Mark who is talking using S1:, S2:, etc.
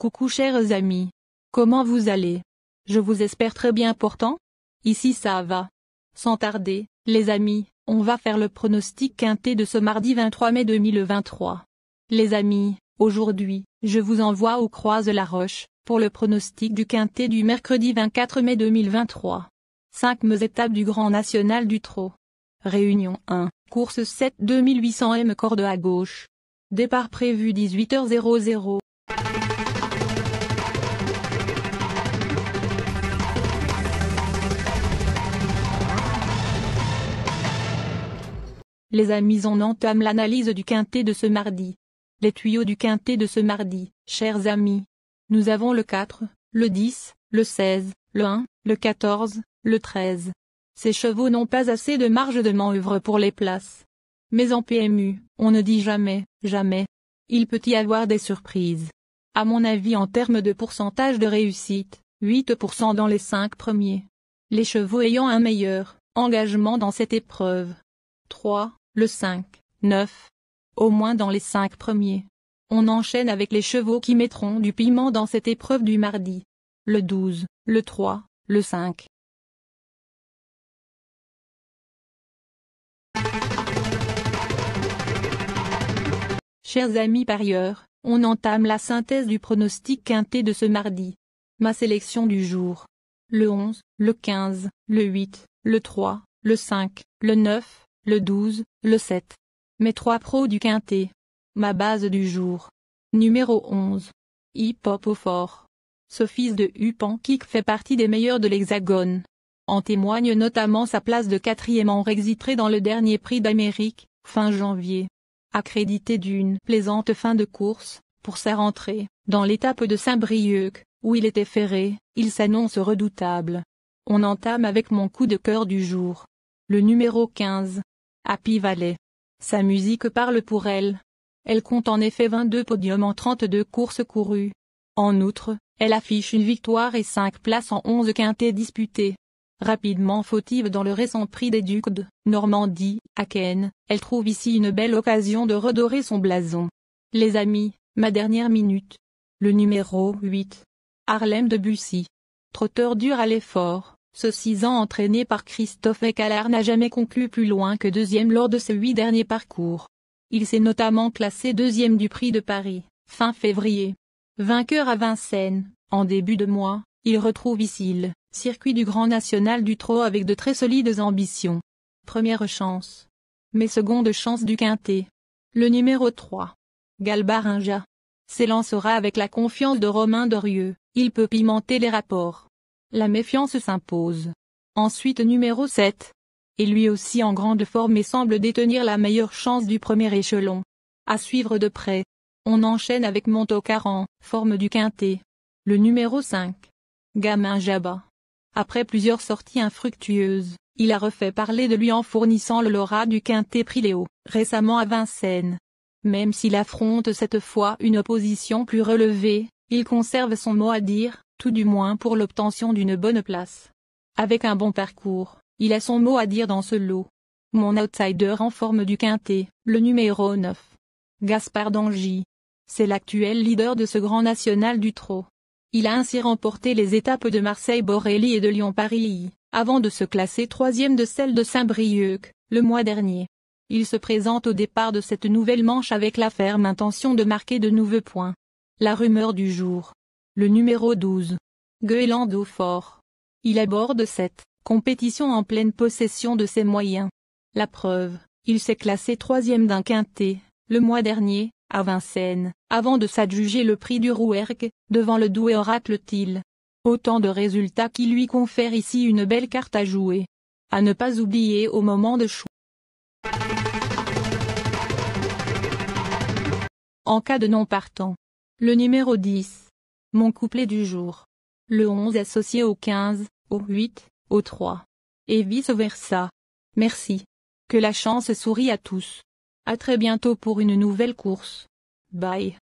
S1: Coucou chers amis. Comment vous allez? Je vous espère très bien pourtant. Ici ça va. Sans tarder, les amis, on va faire le pronostic quintet de ce mardi 23 mai 2023. Les amis, aujourd'hui, je vous envoie au Croise-la-Roche, pour le pronostic du quintet du mercredi 24 mai 2023. 5 étapes du Grand National du Trot. Réunion 1, course 7 2800 m corde à gauche. Départ prévu 18h00. Les amis, on entame l'analyse du quintet de ce mardi. Les tuyaux du quintet de ce mardi, chers amis. Nous avons le 4, le 10, le 16, le 1, le 14, le 13. Ces chevaux n'ont pas assez de marge de manœuvre pour les places. Mais en PMU, on ne dit jamais, jamais. Il peut y avoir des surprises. À mon avis, en termes de pourcentage de réussite, 8% dans les 5 premiers. Les chevaux ayant un meilleur engagement dans cette épreuve. 3, le 5, 9. Au moins dans les 5 premiers. On enchaîne avec les chevaux qui mettront du piment dans cette épreuve du mardi. Le 12, le 3, le 5. Chers amis parieurs, on entame la synthèse du pronostic quintet de ce mardi. Ma sélection du jour. Le 11, le 15, le 8, le 3, le 5, le 9, le 12, le 7. Mes 3 pros du quintet. Ma base du jour. Numéro 11. Hip Hop au fort. Ce fils de Hupankik fait partie des meilleurs de l'Hexagone. En témoigne notamment sa place de 4e en Rexitré dans le dernier prix d'Amérique, fin janvier. Accrédité d'une plaisante fin de course, pour sa rentrée, dans l'étape de Saint-Brieuc, où il était ferré, il s'annonce redoutable. On entame avec mon coup de cœur du jour. Le numéro 15. Happy Valley. Sa musique parle pour elle. Elle compte en effet 22 podiums en 32 courses courues. En outre, elle affiche une victoire et 5 places en 11 quintets disputés. Rapidement fautive dans le récent prix des Ducs de Normandie, à Caen, elle trouve ici une belle occasion de redorer son blason. Les amis, ma dernière minute. Le numéro 8. Harlem de Bussy. Trotteur dur à l'effort, ce 6 ans entraîné par Christophe Ecalard n'a jamais conclu plus loin que 2e lors de ses 8 derniers parcours. Il s'est notamment classé 2e du prix de Paris, fin février. Vainqueur à Vincennes, en début de mois, il retrouve ici le circuit du Grand National du Trot avec de très solides ambitions. Première chance. Mais seconde chance du quintet. Le numéro 3. Galbarinja. S'élancera avec la confiance de Romain Dorieux, il peut pimenter les rapports. La méfiance s'impose. Ensuite numéro 7. Et lui aussi en grande forme et semble détenir la meilleure chance du premier échelon. À suivre de près. On enchaîne avec Montocaran, forme du quintet. Le numéro 5. Gamin Jabba. Après plusieurs sorties infructueuses, il a refait parler de lui en fournissant le lauréat du quintet Prix Léo, récemment à Vincennes. Même s'il affronte cette fois une opposition plus relevée, il conserve son mot à dire, tout du moins pour l'obtention d'une bonne place. Avec un bon parcours, il a son mot à dire dans ce lot. Mon outsider en forme du quintet, le numéro 9. Gaspard d'Angy. C'est l'actuel leader de ce Grand National du Trot. Il a ainsi remporté les étapes de Marseille-Borély et de Lyon-Paris, avant de se classer 3e de celle de Saint-Brieuc, le mois dernier. Il se présente au départ de cette nouvelle manche avec la ferme intention de marquer de nouveaux points. La rumeur du jour. Le numéro 12. Gueuland au fort. Il aborde cette compétition en pleine possession de ses moyens. La preuve, il s'est classé 3e d'un quintet, le mois dernier, à Vincennes, avant de s'adjuger le prix du Rouergue, devant le doué Oracle Thiel. Autant de résultats qui lui confèrent ici une belle carte à jouer. À ne pas oublier au moment de choix. En cas de non partant. Le numéro 10. Mon couplet du jour. Le 11 associé au 15, au 8, au 3. Et vice versa. Merci. Que la chance sourie à tous. À très bientôt pour une nouvelle course. Bye.